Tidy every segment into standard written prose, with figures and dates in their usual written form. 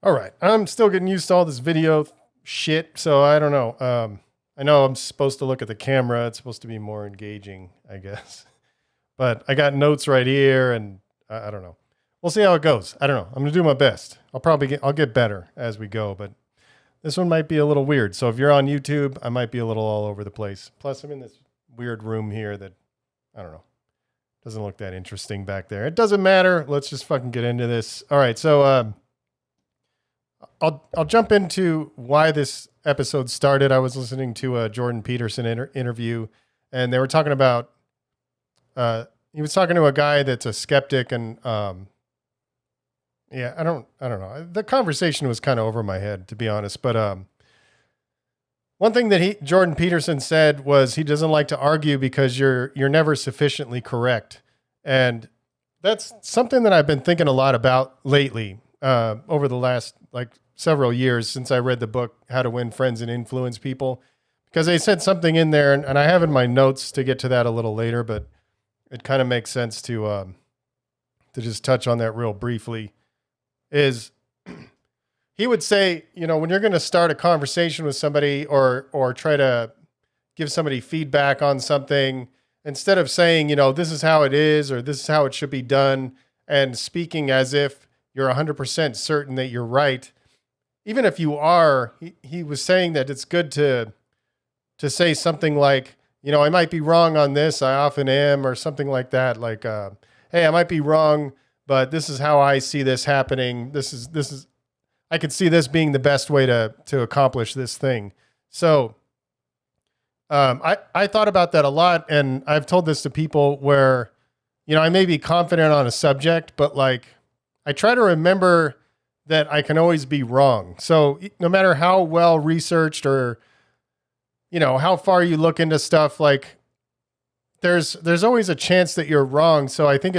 All right. I'm still getting used to all this video shit, so I don't know. I know I'm supposed to look at the camera. It's supposed to be more engaging, I guess. But I got notes right here, and I don't know. We'll see how it goes. I don't know. I'm going to do my best. I'll get better as we go, but this one might be a little weird. So if you're on YouTube, I might be a little all over the place. Plus, I'm in this weird room here that, I don't know, doesn't look that interesting back there. It doesn't matter. Let's just fucking get into this. All right. So, I'll jump into why this episode started. I was listening to a Jordan Peterson interview, and they were talking about, he was talking to a guy that's a skeptic, and yeah, I don't know. The conversation was kind of over my head, to be honest. But one thing that Jordan Peterson said was he doesn't like to argue because you're never sufficiently correct, and that's something that I've been thinking a lot about lately over the last several years since I read the book How to Win Friends and Influence People, because they said something in there, and I have in my notes to get to that a little later, but it kind of makes sense to just touch on that real briefly. Is he would say, when you're going to start a conversation with somebody or try to give somebody feedback on something, instead of saying, this is how it is, or this is how it should be done, and speaking as if you're 100% certain that you're right, even if you are, he was saying that it's good to say something like, I might be wrong on this. I often am, or something like that. Like, hey, I might be wrong, but this is how I see this happening. This is, I could see this being the best way to accomplish this thing. So, I thought about that a lot, and I've told this to people where, I may be confident on a subject, but I try to remember that I can always be wrong. So no matter how well researched or, how far you look into stuff, there's always a chance that you're wrong. So I think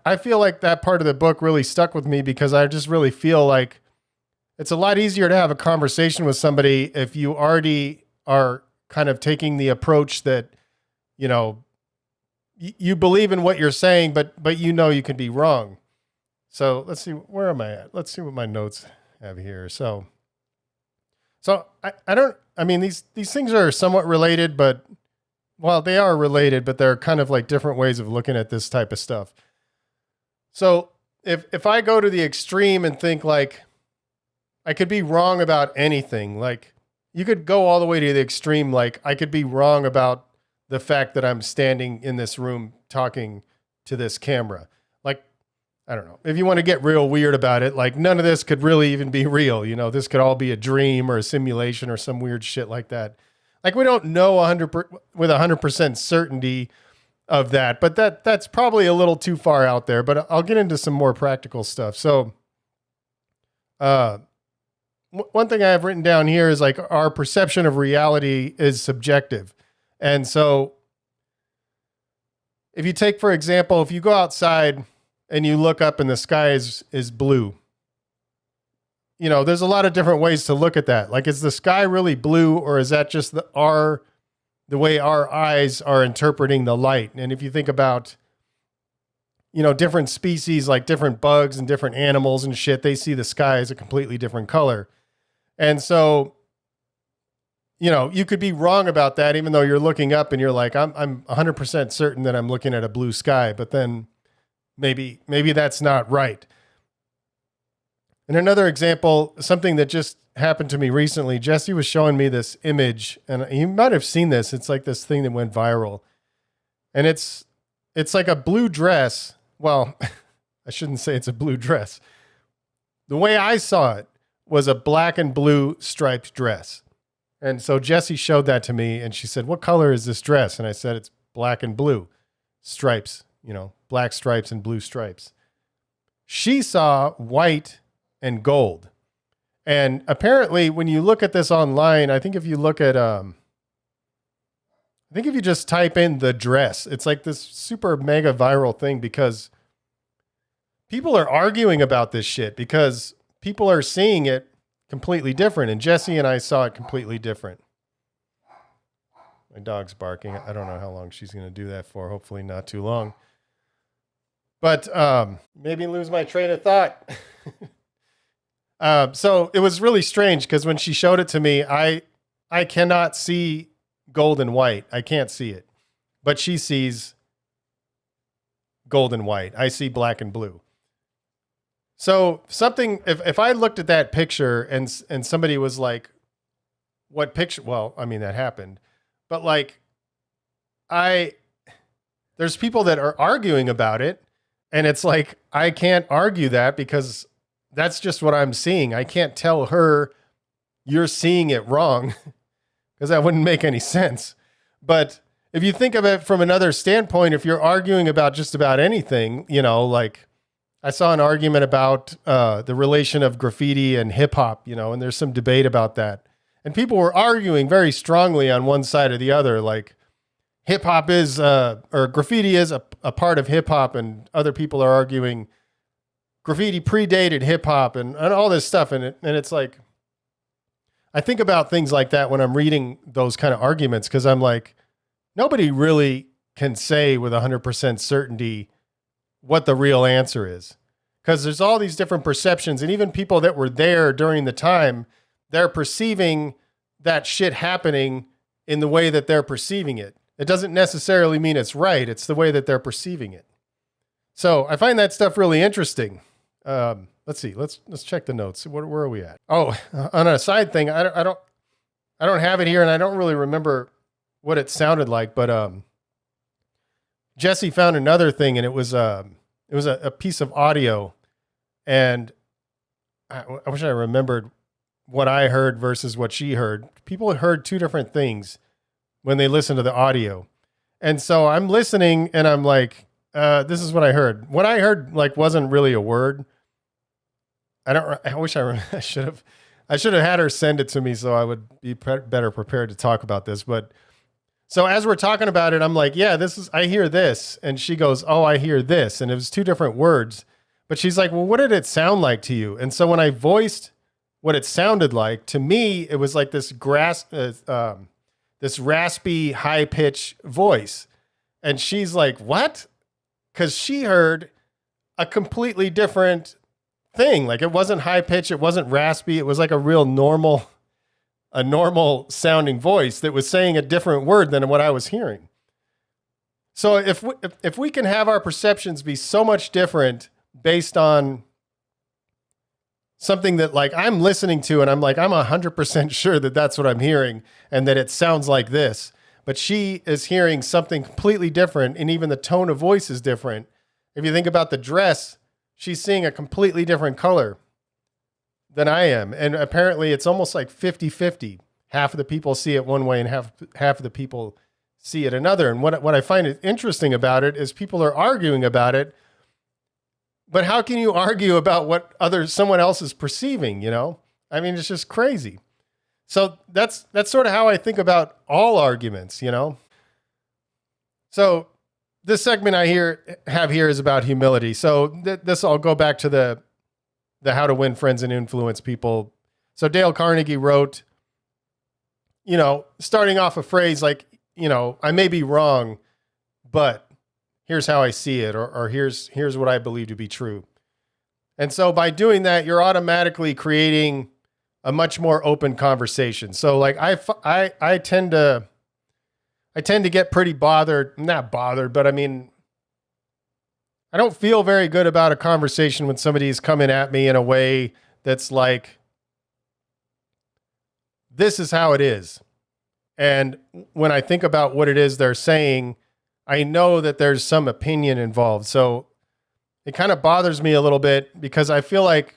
I feel like that part of the book really stuck with me because I just really feel like it's a lot easier to have a conversation with somebody if you already are kind of taking the approach that, you believe in what you're saying, but you can be wrong. So let's see, where am I at? Let's see what my notes have here. So these things are somewhat related, but they are related, but they're kind of like different ways of looking at this type of stuff. So if I go to the extreme and think I could be wrong about anything, you could go all the way to the extreme. I could be wrong about the fact that I'm standing in this room talking to this camera. I don't know. If you want to get real weird about it, none of this could really even be real. This could all be a dream or a simulation or some weird shit like that. We don't know 100% certainty of that, but that's probably a little too far out there, but I'll get into some more practical stuff. So, one thing I have written down here is our perception of reality is subjective. And so if you take, for example, if you go outside and you look up and the sky is blue, there's a lot of different ways to look at that. Is the sky really blue, or is that just the way our eyes are interpreting the light? And if you think about, different species, like different bugs and different animals and shit, they see the sky as a completely different color. And so, you could be wrong about that, even though you're looking up and you're like, I'm 100% certain that I'm looking at a blue sky, but then maybe that's not right. And another example, something that just happened to me recently, Jesse was showing me this image, and you might have seen this. It's like this thing that went viral, and it's like a blue dress. Well, I shouldn't say it's a blue dress. The way I saw it was a black and blue striped dress. And so Jesse showed that to me, and she said, "What color is this dress?" And I said, "It's black and blue stripes, black stripes and blue stripes." She saw white and gold. And apparently when you look at this online, I think if you look at, if you just type in the dress, it's like this super mega viral thing because people are arguing about this shit because people are seeing it completely different. And Jesse and I saw it completely different. My dog's barking. I don't know how long she's going to do that for. Hopefully not too long. But maybe lose my train of thought. So it was really strange because when she showed it to me, I cannot see gold and white. I can't see it, but she sees gold and white. I see black and blue. So if I looked at that picture and somebody was like, what picture? Well, I mean, that happened, but like there's people that are arguing about it, and it's like, I can't argue that because that's just what I'm seeing. I can't tell her you're seeing it wrong because that wouldn't make any sense. But if you think of it from another standpoint, if you're arguing about just about anything, like I saw an argument about the relation of graffiti and hip hop, and there's some debate about that. And people were arguing very strongly on one side or the other, like hip hop is, or graffiti is a part of hip hop, and other people are arguing graffiti predated hip hop and all this stuff. And it's like, I think about things like that when I'm reading those kind of arguments, because I'm like, nobody really can say with 100% certainty what the real answer is, because there's all these different perceptions, and even people that were there during the time, they're perceiving that shit happening in the way that they're perceiving it. It doesn't necessarily mean it's right. It's the way that they're perceiving it. So I find that stuff really interesting. Let's see. Let's check the notes. Where are we at? Oh, on a side thing, I don't have it here, and I don't really remember what it sounded like, but Jesse found another thing, and it was a piece of audio, and I wish I remembered what I heard versus what she heard. People heard two different things when they listened to the audio, and so I'm listening, and I'm like, this is what I heard. What I heard like wasn't really a word. I wish I should have had her send it to me so I would be better prepared to talk about this. But so as we're talking about it, I'm like, yeah, I hear this. And she goes, oh, I hear this. And it was two different words, but she's like, well, what did it sound like to you? And so when I voiced what it sounded like, to me, it was like this this raspy, high pitch voice. And she's like, what? Because she heard a completely different thing. Like, it wasn't high pitch, it wasn't raspy, it was like a real normal sounding voice that was saying a different word than what I was hearing. So if we can have our perceptions be so much different based on something that like I'm listening to, and I'm like, I'm 100% sure that that's what I'm hearing and that it sounds like this, but she is hearing something completely different, and even the tone of voice is different. If you think about the dress, she's seeing a completely different color than I am. And apparently it's almost like 50-50. Half of the people see it one way and half of the people see it another. And what I find interesting about it is people are arguing about it, but how can you argue about what someone else is perceiving, I mean, it's just crazy. So that's sort of how I think about all arguments, So this segment I have here is about humility. So this I'll go back to the how to win friends and influence people. So Dale Carnegie wrote, starting off a phrase like, I may be wrong, but here's how I see it, or here's what I believe to be true. And so by doing that, you're automatically creating a much more open conversation. So like I tend to get pretty not bothered, but I mean, I don't feel very good about a conversation when somebody's coming at me in a way that's like, this is how it is. And when I think about what it is they're saying, I know that there's some opinion involved. So it kind of bothers me a little bit, because I feel like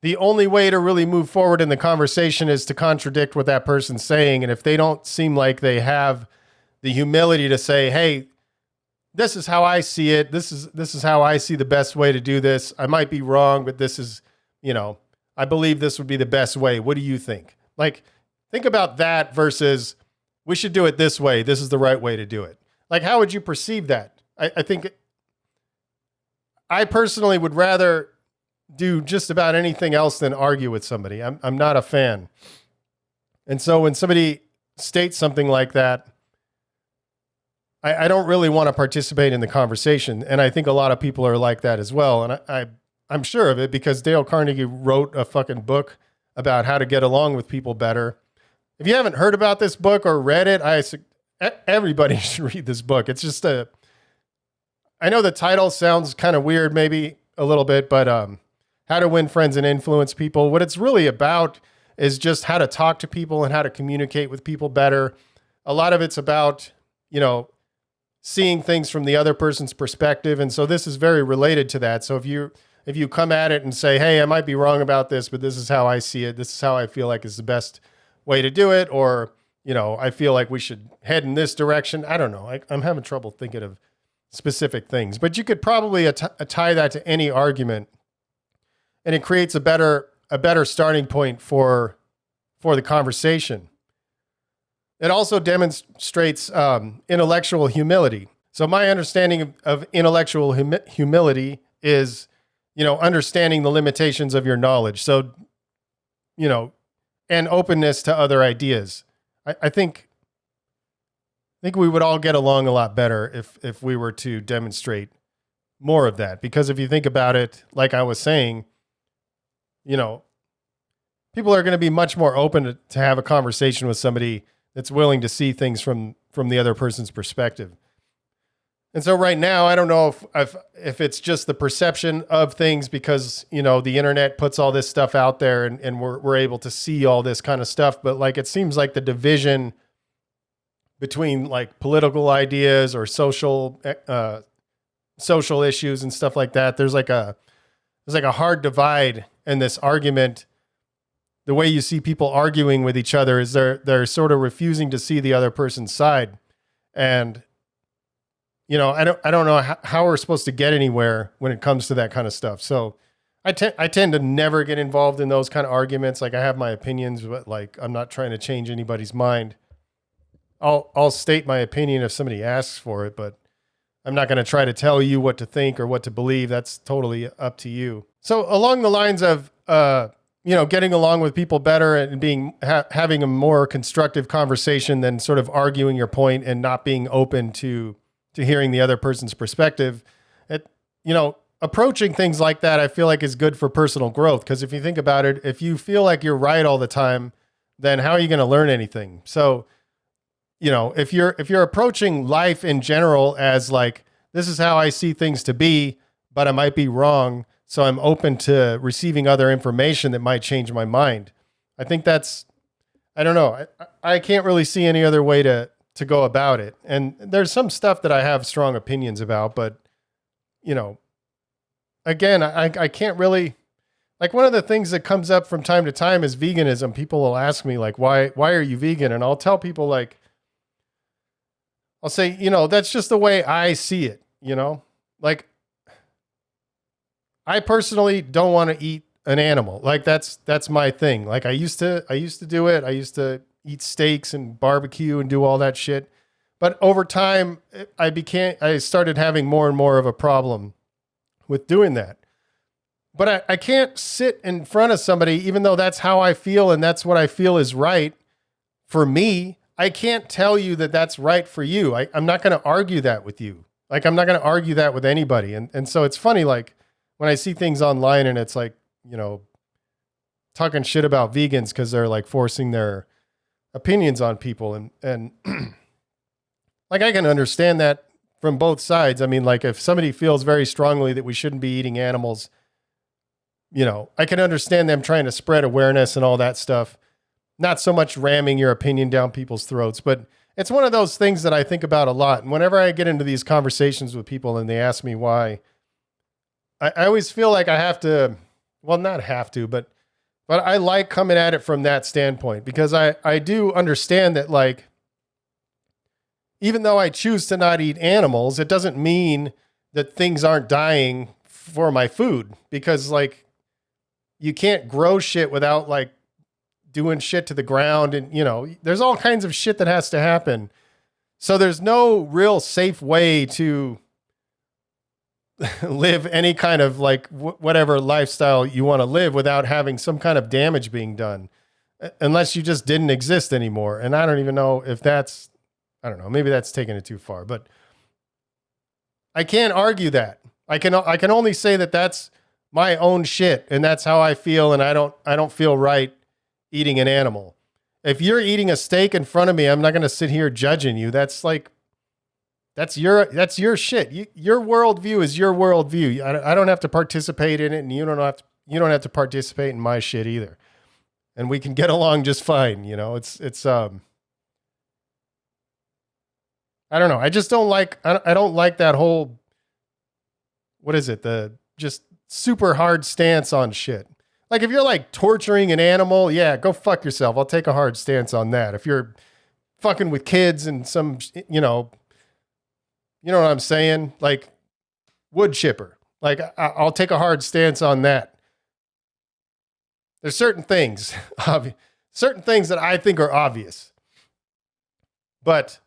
the only way to really move forward in the conversation is to contradict what that person's saying. And if they don't seem like they have the humility to say, hey, this is how I see it. This is how I see the best way to do this. I might be wrong, but this is, I believe this would be the best way. What do you think? Like, think about that versus we should do it this way. This is the right way to do it. Like, how would you perceive that? I think I personally would rather do just about anything else than argue with somebody. I'm not a fan. And so when somebody states something like that, I don't really want to participate in the conversation. And I think a lot of people are like that as well. And I'm sure of it because Dale Carnegie wrote a fucking book about how to get along with people better. If you haven't heard about this book or read it, everybody should read this book. It's just I know the title sounds kind of weird, maybe a little bit, but How to Win Friends and Influence People. What it's really about is just how to talk to people and how to communicate with people better. A lot of it's about, seeing things from the other person's perspective. And so this is very related to that. So if you come at it and say, hey, I might be wrong about this, but this is how I see it. This is how I feel like is the best way to do it. Or, I feel like we should head in this direction. I don't know. I'm having trouble thinking of specific things, but you could probably tie that to any argument, and it creates a better starting point for the conversation. It also demonstrates intellectual humility. So my understanding of intellectual humility is, understanding the limitations of your knowledge. So, and openness to other ideas. I think we would all get along a lot better if we were to demonstrate more of that. Because if you think about it, like I was saying, people are going to be much more open to have a conversation with somebody that's willing to see things from the other person's perspective. And so right now, I don't know if it's just the perception of things because, the internet puts all this stuff out there and we're able to see all this kind of stuff. But like, it seems like the division between like political ideas or social issues and stuff like that, there's like a hard divide in this argument. The way you see people arguing with each other is they're sort of refusing to see the other person's side. And, I don't know how we're supposed to get anywhere when it comes to that kind of stuff. So I tend to never get involved in those kind of arguments. Like I have my opinions, but like, I'm not trying to change anybody's mind. I'll state my opinion if somebody asks for it, but I'm not going to try to tell you what to think or what to believe. That's totally up to you. So along the lines of, getting along with people better and having a more constructive conversation than sort of arguing your point and not being open to hearing the other person's perspective, approaching things like that, I feel like is good for personal growth. Because if you think about it, if you feel like you're right all the time, then how are you going to learn anything? So, if you're approaching life in general as like, this is how I see things to be, but I might be wrong, so I'm open to receiving other information that might change my mind. I think I don't know. I can't really see any other way to go about it. And there's some stuff that I have strong opinions about, but, again, I can't really, like one of the things that comes up from time to time is veganism. People will ask me like, why are you vegan? And I'll tell people like, I'll say, that's just the way I see it, like I personally don't want to eat an animal. Like that's my thing. Like I used to do it. I used to eat steaks and barbecue and do all that shit. But over time I started having more and more of a problem with doing that. But I can't sit in front of somebody, even though that's how I feel and that's what I feel is right for me. I can't tell you that that's right for you. I'm not going to argue that with you. Like, I'm not going to argue that with anybody. And so it's funny, like when I see things online and it's like, talking shit about vegans because they're like forcing their opinions on people. And like, I can understand that from both sides. I mean, like if somebody feels very strongly that we shouldn't be eating animals, I can understand them trying to spread awareness and all that stuff. Not so much ramming your opinion down people's throats, but it's one of those things that I think about a lot. And whenever I get into these conversations with people and they ask me why, I always feel like I have to, well, not have to, but I like coming at it from that standpoint because I do understand that, like, even though I choose to not eat animals, it doesn't mean that things aren't dying for my food, because like you can't grow shit without like doing shit to the ground. And, there's all kinds of shit that has to happen. So there's no real safe way to live any kind of like whatever lifestyle you want to live without having some kind of damage being done, unless you just didn't exist anymore. And I don't even know if I don't know, maybe that's taking it too far, but I can't argue that. I can only say that that's my own shit, and that's how I feel, and I don't feel right eating an animal. If you're eating a steak in front of me, I'm not going to sit here judging you. That's your shit. Your worldview is your worldview. I don't have to participate in it, and you don't have to participate in my shit either. And we can get along just fine. It's I don't know. I just don't like, I don't like that whole, what is it? The just super hard stance on shit. Like if you're like torturing an animal, yeah, go fuck yourself. I'll take a hard stance on that. If you're fucking with kids and some, you know what I'm saying? Like wood chipper. Like I'll take a hard stance on that. There's certain things, certain things that I think are obvious. But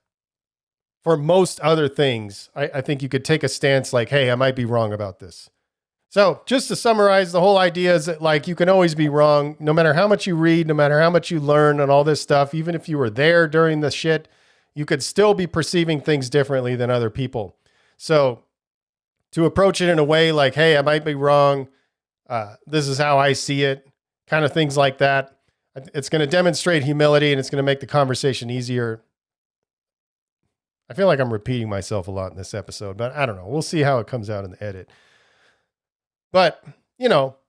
for most other things, I think you could take a stance like, hey, I might be wrong about this. So just to summarize, the whole idea is that like you can always be wrong, no matter how much you read, no matter how much you learn and all this stuff. Even if you were there during the shit, you could still be perceiving things differently than other people. So to approach it in a way like, hey, I might be wrong. This is how I see it. Kind of things like that. It's going to demonstrate humility and it's going to make the conversation easier. I feel like I'm repeating myself a lot in this episode, but I don't know. We'll see how it comes out in the edit. But,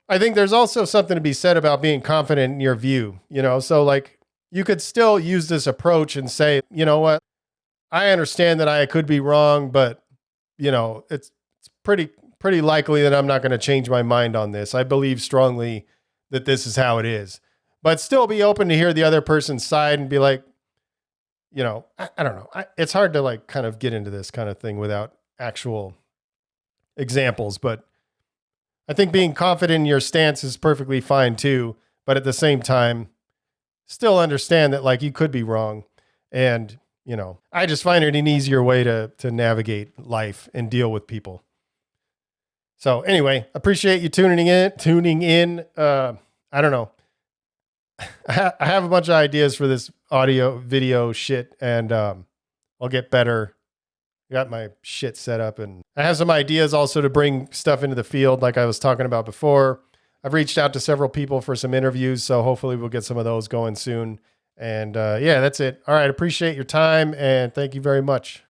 I think there's also something to be said about being confident in your view, so like you could still use this approach and say, you know what, I understand that I could be wrong, but it's pretty likely that I'm not going to change my mind on this. I believe strongly that this is how it is, but still be open to hear the other person's side and be like, I don't know. It's hard to like kind of get into this kind of thing without actual examples, but I think being confident in your stance is perfectly fine too. But at the same time, still understand that like you could be wrong. And, I just find it an easier way to navigate life and deal with people. So anyway, appreciate you tuning in. I don't know. I have a bunch of ideas for this audio video shit, and I'll get better. Got my shit set up, and I have some ideas also to bring stuff into the field like I was talking about before. I've reached out to several people for some interviews, so hopefully we'll get some of those going soon. And yeah, that's it. All right, appreciate your time, and thank you very much.